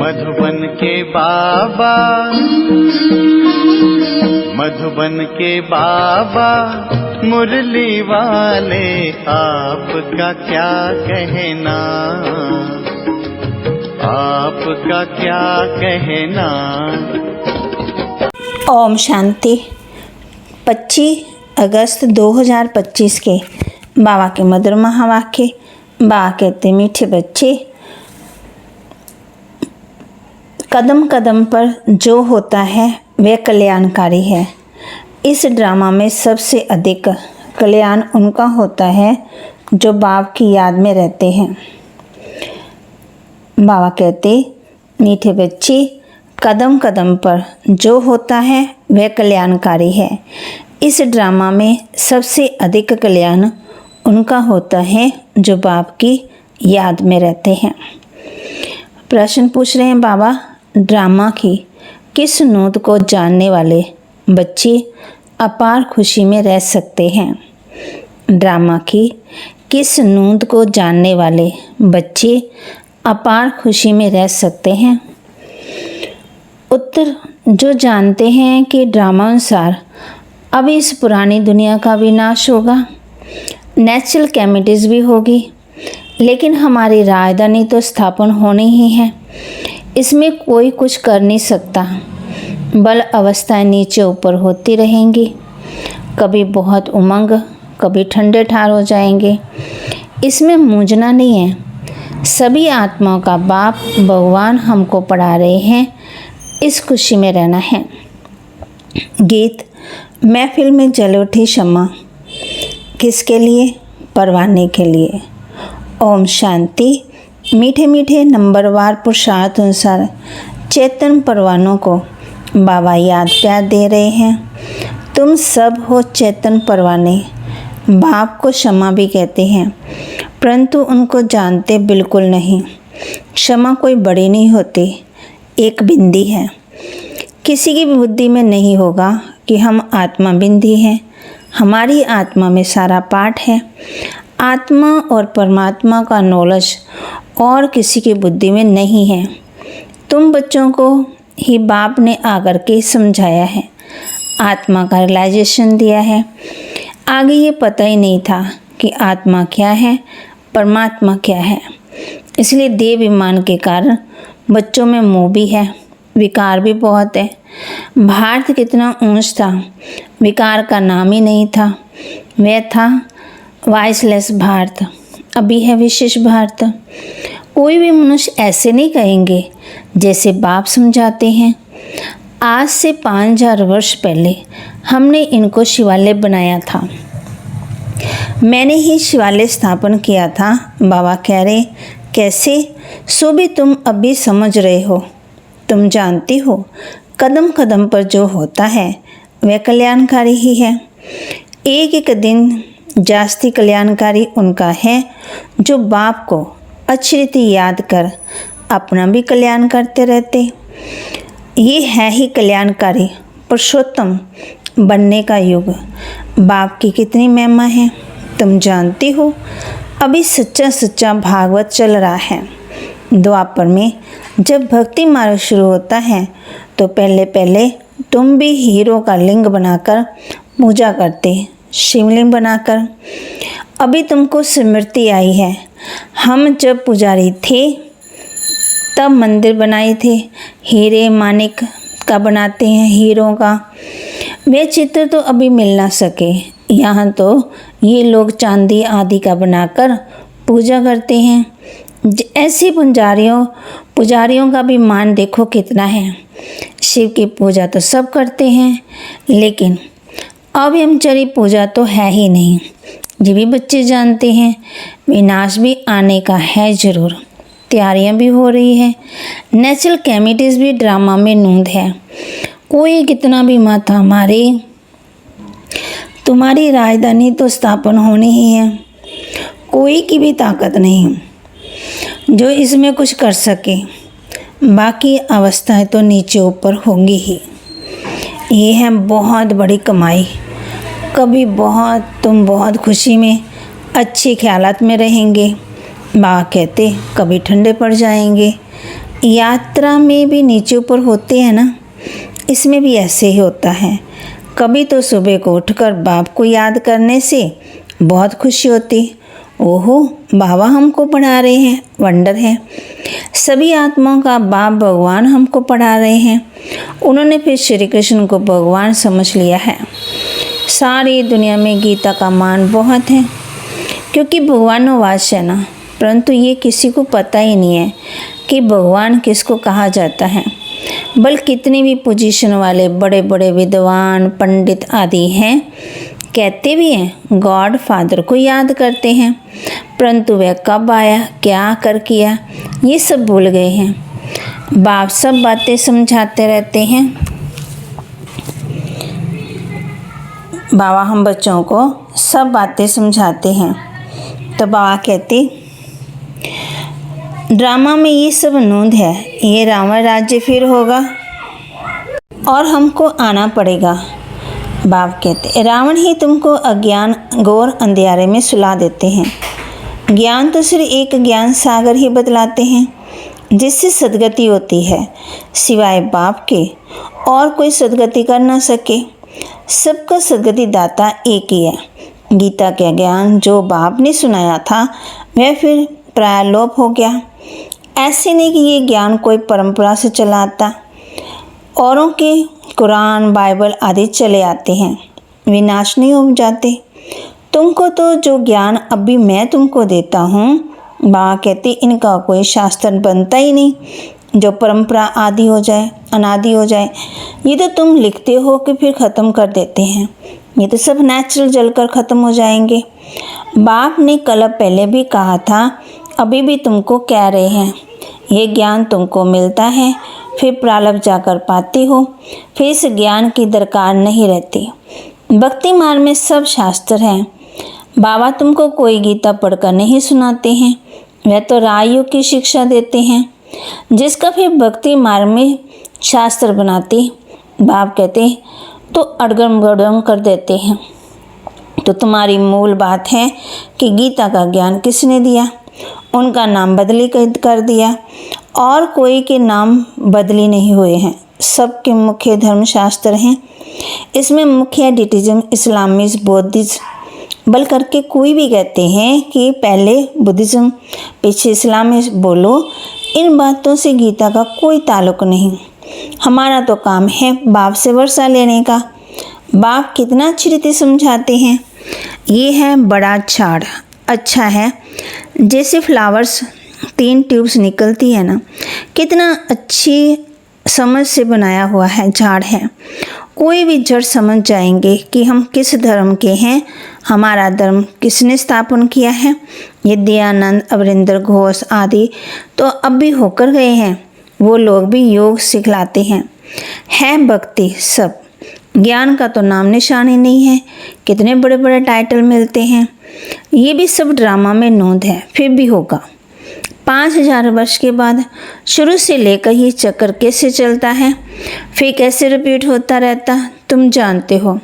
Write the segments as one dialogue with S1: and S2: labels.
S1: मधुबन के बाबा, मधुबन के बाबा मुरली वाले, आपका क्या कहना, आपका क्या कहना।
S2: ओम शांति। 25 अगस्त 2025 के बाबा के मधुर महावाक्य। बाबा कहते, मीठे बच्चे, कदम कदम पर जो होता है वह कल्याणकारी है। इस ड्रामा में सबसे अधिक कल्याण उनका होता है जो बाप की याद में रहते हैं। बाबा कहते, मीठे बच्चे, कदम कदम पर जो होता है वह कल्याणकारी है। इस ड्रामा में सबसे अधिक कल्याण उनका होता है जो बाप की याद में रहते हैं। प्रश्न पूछ रहे हैं बाबा, ड्रामा की किस नोट को जानने वाले बच्चे अपार खुशी में रह सकते हैं? ड्रामा की किस नोट को जानने वाले बच्चे अपार खुशी में रह सकते हैं? उत्तर, जो जानते हैं कि ड्रामा अनुसार अब इस पुरानी दुनिया का विनाश होगा, नेचुरल कैमिटीज भी होगी, लेकिन हमारी राजधानी तो स्थापन होनी ही है। इसमें कोई कुछ कर नहीं सकता। बल अवस्थाएं नीचे ऊपर होती रहेंगी, कभी बहुत उमंग, कभी ठंडे ठार हो जाएंगे। इसमें मूंझना नहीं है। सभी आत्माओं का बाप भगवान हमको पढ़ा रहे हैं, इस खुशी में रहना है। गीत। महफिल में जल उठी शम्मा, किसके लिए? परवाने के लिए। ओम शांति। मीठे मीठे नंबरवार पुरुषार्थ अनुसार चेतन परवानों को बाबा याद प्यार दे रहे हैं। तुम सब हो चेतन परवाने। बाप को क्षमा भी कहते हैं, परंतु उनको जानते बिल्कुल नहीं। क्षमा कोई बड़ी नहीं होती, एक बिंदी है। किसी की बुद्धि में नहीं होगा कि हम आत्मा बिंदी हैं। हमारी आत्मा में सारा पाठ है। आत्मा और परमात्मा का नॉलेज और किसी की बुद्धि में नहीं है। तुम बच्चों को ही बाप ने आकर के समझाया है, आत्मा का रियलाइजेशन दिया है। आगे ये पता ही नहीं था कि आत्मा क्या है, परमात्मा क्या है। इसलिए देह विमान के कारण बच्चों में मोह भी है, विकार भी बहुत है। भारत कितना ऊंच था, विकार का नाम ही नहीं था। वह था वॉइसलेस भारत, अभी है विशेष भारत। कोई भी मनुष्य ऐसे नहीं कहेंगे जैसे बाप समझाते हैं। आज से 5000 वर्ष पहले हमने इनको शिवालय बनाया था। मैंने ही शिवालय स्थापन किया था। बाबा कह रहे, कैसे? सो भी तुम अभी समझ रहे हो। तुम जानती हो कदम कदम पर जो होता है वह कल्याणकारी ही है। एक एक दिन जास्ती कल्याणकारी उनका है जो बाप को अच्छी रीति याद कर अपना भी कल्याण करते रहते। ये है ही कल्याणकारी पुरुषोत्तम बनने का युग। बाप की कितनी महिमा है तुम जानती हो। अभी सच्चा सच्चा भागवत चल रहा है। द्वापर में जब भक्ति मार्ग शुरू होता है तो पहले पहले तुम भी हीरो का लिंग बनाकर पूजा करते, शिवलिंग बनाकर। अभी तुमको स्मृति आई है, हम जब पुजारी थे तब मंदिर बनाए थे। हीरे मानिक का बनाते हैं, हीरों का। वे चित्र तो अभी मिल ना सके। यहाँ तो ये लोग चांदी आदि का बनाकर पूजा करते हैं। ऐसे पुजारियों का भी मान देखो कितना है। शिव की पूजा तो सब करते हैं, लेकिन अव्यमचरी पूजा तो है ही नहीं। ये भी बच्चे जानते हैं विनाश भी आने का है जरूर। तैयारियां भी हो रही है। नेचुरल कैमिटीज भी ड्रामा में नूंद है। कोई कितना भी माथा मारे, तुम्हारी राजधानी तो स्थापन होनी ही है। कोई की भी ताकत नहीं जो इसमें कुछ कर सके। बाकी अवस्थाएं तो नीचे ऊपर होंगी ही। ये है बहुत बड़ी कमाई। कभी तुम बहुत खुशी में अच्छी ख्यालात में रहेंगे। बाबा कहते कभी ठंडे पड़ जाएंगे, यात्रा में भी नीचे ऊपर होते हैं ना, इसमें भी ऐसे ही होता है। कभी तो सुबह को उठकर बाप को याद करने से बहुत खुशी होती, ओहो बाबा हमको पढ़ा रहे हैं, वंडर है। सभी आत्माओं का बाप भगवान हमको पढ़ा रहे हैं। उन्होंने फिर श्री कृष्ण को भगवान समझ लिया है। सारी दुनिया में गीता का मान बहुत है, क्योंकि भगवानोवाच है ना, परंतु ये किसी को पता ही नहीं है कि भगवान किसको कहा जाता है। बल्कि कितनी भी पोजीशन वाले बड़े बड़े विद्वान पंडित आदि हैं, कहते भी हैं गॉड फादर को याद करते हैं, परंतु वह कब आया, क्या कर किया, ये सब भूल गए हैं। बाप सब बातें समझाते रहते हैं। बाबा हम बच्चों को सब बातें समझाते हैं। तो बाबा कहते ड्रामा में ये सब नोंद है, ये रावण राज्य फिर होगा और हमको आना पड़ेगा। बाप कहते रावण ही तुमको अज्ञान घोर अंधियारे में सुला देते हैं। ज्ञान तो सिर्फ एक ज्ञान सागर ही बतलाते हैं, जिससे सदगति होती है। सिवाय बाप के और कोई सदगति कर ना सके। सबका सदगति दाता एक ही है। गीता का ज्ञान जो बाप ने सुनाया था वह फिर प्रायलोप हो गया। ऐसे नहीं कि ये ज्ञान कोई परंपरा से चला आता। औरों के कुरान बाइबल आदि चले आते हैं, विनाश नहीं हो जाते। तुमको तो जो ज्ञान अभी मैं तुमको देता हूँ, बाबा कहते इनका कोई शास्त्र बनता ही नहीं जो परंपरा आदि हो जाए, अनादि हो जाए। ये तो तुम लिखते हो कि फिर ख़त्म कर देते हैं। ये तो सब नेचुरल जलकर ख़त्म हो जाएंगे। बाप ने कल पहले भी कहा था, अभी भी तुमको कह रहे हैं, ये ज्ञान तुमको मिलता है, फिर प्रारब्ध जाकर पाते हो, फिर इस ज्ञान की दरकार नहीं रहती। भक्ति मार्ग में सब शास्त्र हैं। बाबा तुमको कोई गीता पढ़कर नहीं सुनाते हैं, वह तो राजयोग की शिक्षा देते हैं, जिसका फिर भक्ति मार्ग में शास्त्र बनाते बाप कहते तो अड़गम गड़म कर देते हैं। तो तुम्हारी मूल बात है कि गीता का ज्ञान किसने दिया, उनका नाम बदली कर दिया, और कोई के नाम बदली नहीं हुए हैं। सबके मुख्य धर्मशास्त्र हैं। इसमें मुख्य डिटिज्म, इस्लामिज्म, बौद्धिज्म बल करके कोई भी कहते हैं कि पहले बुद्धिज्म पीछे इस्लामिज्म बोलो। इन बातों से गीता का कोई ताल्लुक नहीं। हमारा तो काम है बाप से वर्षा लेने का। बाप कितना अच्छी रीति समझाते हैं। ये है बड़ा झाड़, अच्छा है, जैसे फ्लावर्स 3 ट्यूब्स निकलती है ना, कितना अच्छी समझ से बनाया हुआ है झाड़ है। कोई भी जड़ समझ जाएंगे कि हम किस धर्म के हैं, हमारा धर्म किसने स्थापन किया है। ये दयानंद, अवरिंदर घोष आदि तो अब भी होकर गए हैं, वो लोग भी योग सिखलाते हैं। है भक्ति सब, ज्ञान का तो नाम निशान ही नहीं है। कितने बड़े बड़े टाइटल मिलते हैं। ये भी सब ड्रामा में नोंद है, फिर भी होगा। 5000 वर्ष के बाद शुरू से लेकर ये चक्कर कैसे चलता है, फिर कैसे रिपीट होता रहता, तुम जानते हो।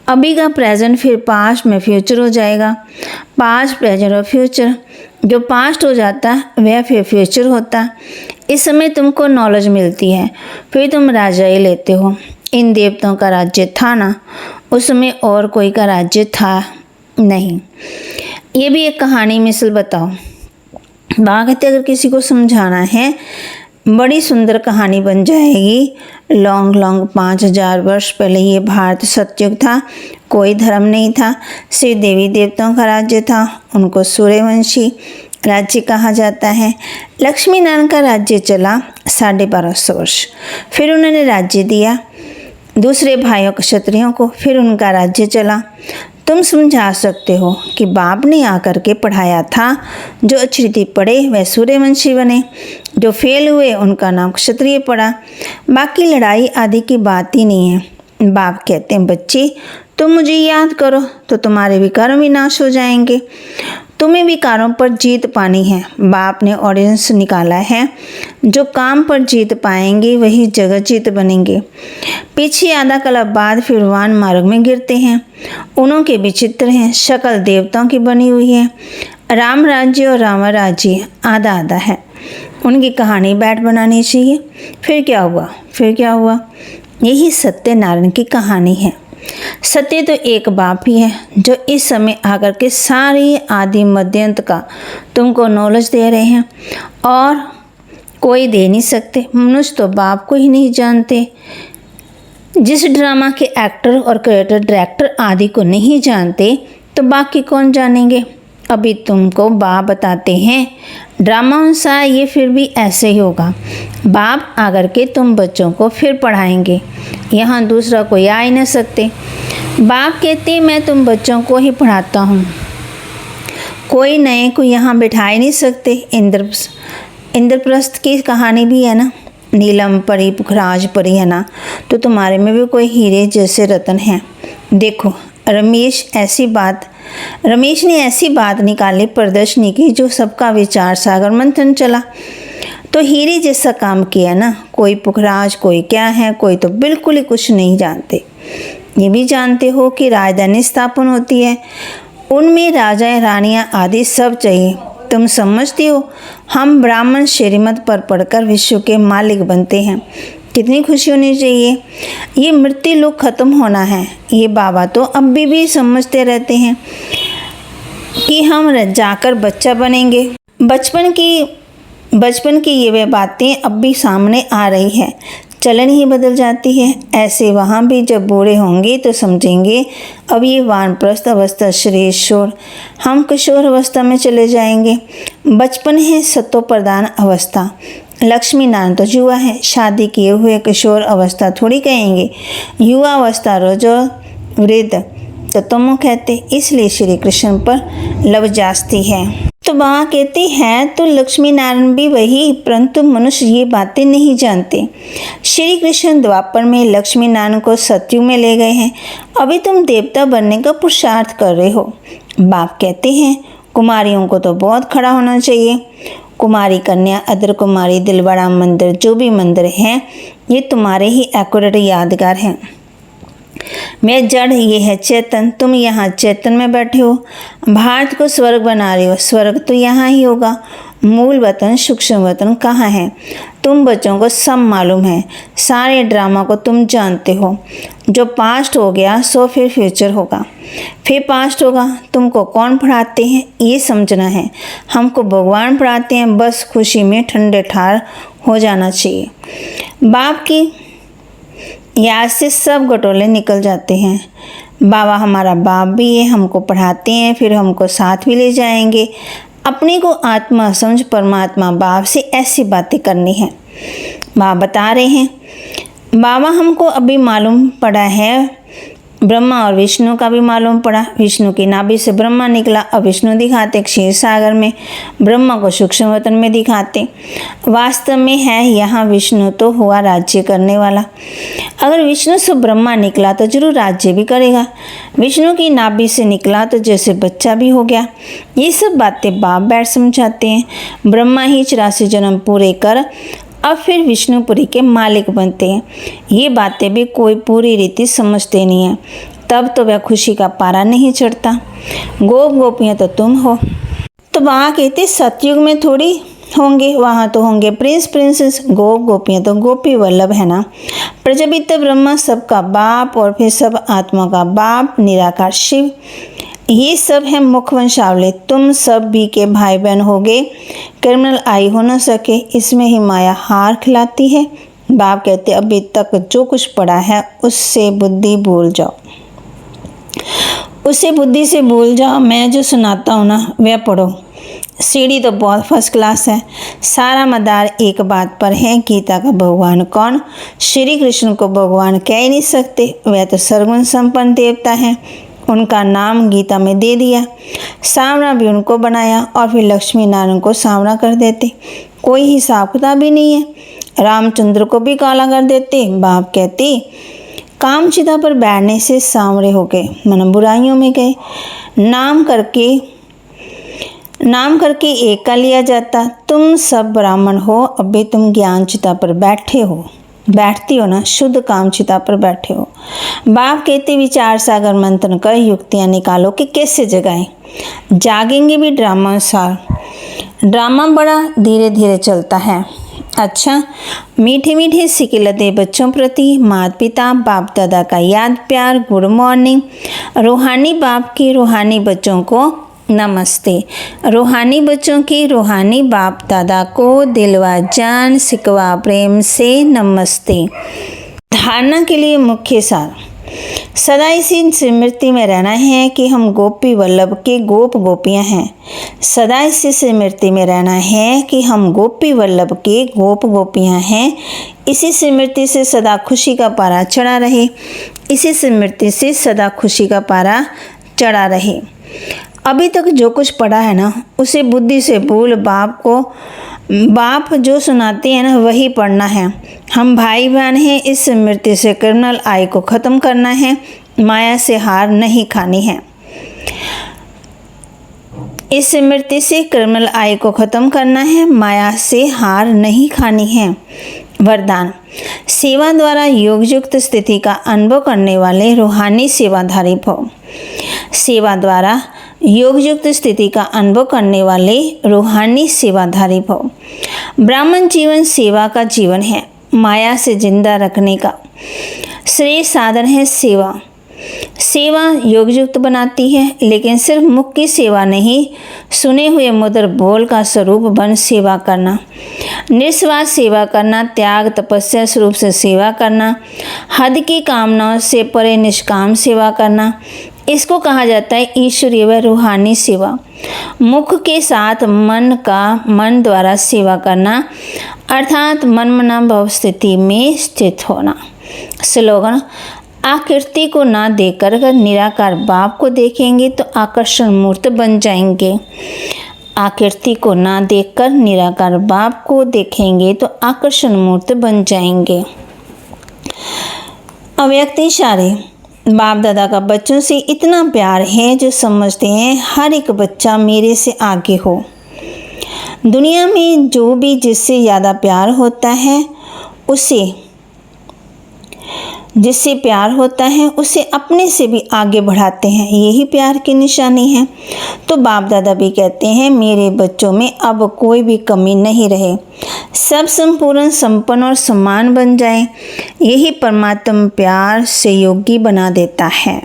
S2: अभी का प्रेजेंट फिर पास्ट में फ्यूचर हो जाएगा, पास्ट प्रेजेंट और फ्यूचर। जो पास्ट हो जाता वह फिर फ्यूचर होता। इस समय तुमको नॉलेज मिलती है, फिर तुम राजा ही लेते हो। इन देवताओं का राज्य था ना, उस समय और कोई का राज्य था नहीं। ये भी एक कहानी मिसल बताओ। बागते अगर किसी को समझाना है, बड़ी सुंदर कहानी बन जाएगी। लॉन्ग 5000 वर्ष पहले ये भारत सतयुग था, कोई धर्म नहीं था, सिर्फ देवी देवताओं का राज्य था। उनको सूर्यवंशी राज्य कहा जाता है। लक्ष्मी नारायण का राज्य चला 1250 वर्ष, फिर उन्होंने राज्य दिया दूसरे भाइयों क्षत्रियों को, फिर उनका राज्य चला। तुम समझा सकते हो कि बाप ने आकर के पढ़ाया था, जो अच्छी रीति पढ़े वह सूर्यवंशी बने, जो फेल हुए उनका नाम क्षत्रिय पड़ा। बाकी लड़ाई आदि की बात ही नहीं है। बाप कहते हैं बच्चे तुम मुझे याद करो तो तुम्हारे विकारों विनाश हो जाएंगे। तुम्हें विकारों पर जीत पानी है। बाप ने ऑडियंस निकाला है, जो काम पर जीत पाएंगे वही जगत जीत बनेंगे। पीछे आधा कला बाद फिर वान मार्ग में गिरते हैं। उन्हों के विचित्र हैं, शक्ल देवताओं की बनी हुई है। राम राज्य और रावण राज्य आधा आधा है। उनकी कहानी बैठ बनानी चाहिए। फिर क्या हुआ, फिर क्या हुआ? यही सत्यनारायण की कहानी है। सत्य तो एक बाप ही है जो इस समय आकर के सारी आदि मध्यंत का तुमको नॉलेज दे रहे हैं, और कोई दे नहीं सकते। मनुष्य तो बाप को ही नहीं जानते। जिस ड्रामा के एक्टर और क्रिएटर, डायरेक्टर आदि को नहीं जानते तो बाकी कौन जानेंगे? अभी तुमको बाप बताते हैं, ड्रामा अनुसार ये फिर भी ऐसे ही होगा। बाप आकर के तुम बच्चों को फिर पढ़ाएंगे, यहाँ दूसरा कोई आ ही नहीं सकते। बाप कहते मैं तुम बच्चों को ही पढ़ाता हूँ, कोई नए को यहाँ बिठा ही नहीं सकते। इंद्रप्रस्थ की कहानी भी है ना, नीलम परी पुखराज परी है ना, तो तुम्हारे में भी कोई हीरे जैसे रतन हैं। देखो रमेश ने ऐसी बात निकाली, प्रदर्शनी की, जो सबका विचार सागर मंथन चला। तो हीरे जैसा काम किया ना। कोई पुखराज, कोई क्या है, कोई तो बिल्कुल ही कुछ नहीं जानते। ये भी जानते हो कि राजधानी स्थापन होती है, उनमें राजा रानियाँ आदि सब चाहिए। तुम समझती हो हम ब्राह्मण श्रीमत पर पढ़कर विश्व के मालिक बनते हैं, कितनी खुशी होनी चाहिए। ये मृत्यु लोग खत्म होना है। ये बाबा तो अब भी समझते रहते हैं कि हम जाकर बच्चा बनेंगे। बचपन की ये वे बातें अब भी सामने आ रही है, चलन ही बदल जाती है। ऐसे वहाँ भी जब बूढ़े होंगे तो समझेंगे अब ये वानप्रस्थ अवस्था श्रेष्ठ, हम किशोर अवस्था में चले जाएंगे। बचपन है सतो प्रधान अवस्था, लक्ष्मी नारायण तो युवा है, शादी किए हुए किशोर अवस्था थोड़ी कहेंगे। युवा अवस्था रोजो वृद्ध तो तुम कहते, इसलिए श्री कृष्ण पर लव जास्ती है। तो वहाँ कहते हैं तो लक्ष्मी नारायण भी वही, परंतु मनुष्य ये बातें नहीं जानते। श्री कृष्ण द्वापर में लक्ष्मी नारायण को सतयुग में ले गए हैं, अभी तुम देवता बनने का पुरुषार्थ कर रहे हो। बाप कहते हैं कुमारियों को तो बहुत खड़ा होना चाहिए। कुमारी कन्या, अदर कुमारी, दिलवाड़ा मंदिर, जो भी मंदिर हैं ये तुम्हारे ही एक्यूरेट यादगार हैं। मैं जड़, ये है चेतन, तुम यहाँ चेतन में बैठे हो। भारत को स्वर्ग बना रहे हो, स्वर्ग तो यहाँ ही होगा। मूल वतन सूक्ष्म वतन कहाँ है? तुम बच्चों को सब मालूम है, सारे ड्रामा को तुम जानते हो। जो पास्ट हो गया सो फिर फ्यूचर होगा, फिर पास्ट होगा। तुमको कौन पढ़ाते हैं ये समझना है। हमको भगवान पढ़ाते हैं, बस खुशी में ठंडे ठार हो जाना चाहिए। बाप की याद से सब गटोले निकल जाते हैं। बाबा हमारा बाप भी है, हमको पढ़ाते हैं, फिर हमको साथ भी ले जाएंगे। अपने को आत्मा समझ परमात्मा बाप से ऐसी बातें करनी है। बाप बता रहे हैं, बाबा हमको अभी मालूम पड़ा है, ब्रह्मा और विष्णु का भी मालूम पड़ा। विष्णु की नाभि से ब्रह्मा निकला, अब विष्णु दिखाते क्षीर सागर में, ब्रह्मा को सूक्ष्म वतन में दिखाते। वास्तव में है यहाँ विष्णु तो हुआ राज्य करने वाला। अगर विष्णु से ब्रह्मा निकला तो जरूर राज्य भी करेगा। विष्णु की नाभि से निकला तो जैसे बच्चा भी हो गया। ये सब बातें बाप बैठ समझाते हैं। ब्रह्मा ही 84 जन्म पूरे कर अब फिर विष्णुपुरी के मालिक बनते हैं। ये बातें भी कोई पूरी रीति समझते नहीं है, तब तो वह खुशी का पारा नहीं चढ़ता। गोप गोपियाँ तो तुम हो। तो वहाँ कहते सतयुग में थोड़ी होंगे, वहाँ तो होंगे प्रिंस प्रिंसेस। गोप गोपियाँ तो गोपी वल्लभ है ना। प्रजापिता ब्रह्मा सबका बाप और फिर सब आत्मा का बाप निराकार शिव, ये सब है मुख वंशावली। तुम सब भी के भाई बहन होगे, क्रिमिनल आई हो न सके, इसमें ही माया हार खिलाती है। बाप कहते अभी तक जो कुछ पढ़ा है उससे बुद्धि भूल जाओ, उसे बुद्धि से भूल जाओ। मैं जो सुनाता हूँ ना वह पढ़ो। सीढ़ी तो बहुत फर्स्ट क्लास है, सारा मदार एक बात पर है, गीता का भगवान कौन? श्री कृष्ण को भगवान कह ही नहीं सकते, वह तो सर्वगुण संपन्न देवता है, उनका नाम गीता में दे दिया। सांवरा भी उनको बनाया और फिर लक्ष्मी नारायण को सांवरा कर देते, कोई हिसाब किताब ही नहीं है। रामचंद्र को भी काला कर देते। बाप कहते कामचिता पर बैठने से सांवरे हो गए, मन बुराइयों में गए। नाम करके एक का लिया जाता। तुम सब ब्राह्मण हो, अभी तुम ज्ञान चिता पर बैठती हो ना, शुद्ध कामचिता पर बैठे हो। बाप कहते विचार सागर मंथन कर युक्तियाँ निकालो कि कैसे जगाएं। जागेंगे भी ड्रामा अनुसार। ड्रामा बड़ा धीरे धीरे चलता है। अच्छा, मीठे मीठे सिकिलते बच्चों प्रति माता पिता बाप दादा का याद प्यार, गुड मॉर्निंग। रूहानी बाप की रूहानी बच्चों को नमस्ते। रूहानी बच्चों की रूहानी बाप दादा को दिलवा जान सिकवा प्रेम से नमस्ते। धारणा के लिए मुख्य सार, सदा इसी स्मृति में रहना है कि हम गोपी वल्लभ के गोप गोपियां हैं। सदा इसी स्मृति में रहना है कि हम गोपी वल्लभ के गोप गोपियां हैं। इसी स्मृति से सदा खुशी का पारा चढ़ा रहे। इसी स्मृति से सदा खुशी का पारा चढ़ा रहे। अभी तक जो कुछ पढ़ा है ना, उसे बुद्धि से भूल बाप जो सुनाते हैं ना, वही पढ़ना है। हम भाई बहन हैं। इस स्मृति से क्रिमिनल आई को ख़त्म करना है। माया से हार नहीं खानी है। इस स्मृति से क्रिमिनल आई को ख़त्म करना है। माया से हार नहीं खानी है। वरदान, सेवा द्वारा योगयुक्त स्थिति का अनुभव करने वाले रूहानी सेवाधारी भव। सेवा द्वारा योगयुक्त स्थिति का अनुभव करने वाले रूहानी सेवाधारी भव। ब्राह्मण जीवन सेवा का जीवन है। माया से जिंदा रखने का श्रेष्ठ साधन है सेवा। सेवा योगयुक्त बनाती है, लेकिन सिर्फ मुख की सेवा नहीं, सुने हुए मधुर बोल का स्वरूप बन सेवा करना, निस्वार्थ सेवा करना, त्याग तपस्या स्वरूप से सेवा करना, हद की कामनाओं से परे निष्काम सेवा करना, इसको कहा जाता है ईश्वरीय व रूहानी सेवा। मुख के साथ मन द्वारा सेवा करना, अर्थात मनमना भव स्थिति में स्थित होना। स्लोगन, आकृति को ना देखकर अगर निराकार बाप को देखेंगे तो आकर्षण मूर्त बन जाएंगे। आकृति को ना देखकर निराकार बाप को देखेंगे तो आकर्षण मूर्त बन जाएंगे। अव्यक्त इशारे, बाप दादा का बच्चों से इतना प्यार है जो समझते हैं हर एक बच्चा मेरे से आगे हो। दुनिया में जो भी जिससे ज़्यादा प्यार होता है उसे अपने से भी आगे बढ़ाते हैं। यही प्यार की निशानी है। तो बाप दादा भी कहते हैं मेरे बच्चों में अब कोई भी कमी नहीं रहे, सब संपूर्ण संपन्न और समान बन जाए। यही परमात्मा प्यार से योगी बना देता है।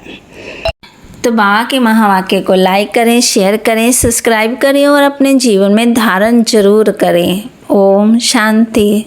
S2: तो बाबा के महावाक्य को लाइक करें, शेयर करें, सब्सक्राइब करें और अपने जीवन में धारण जरूर करें। ओम शांति।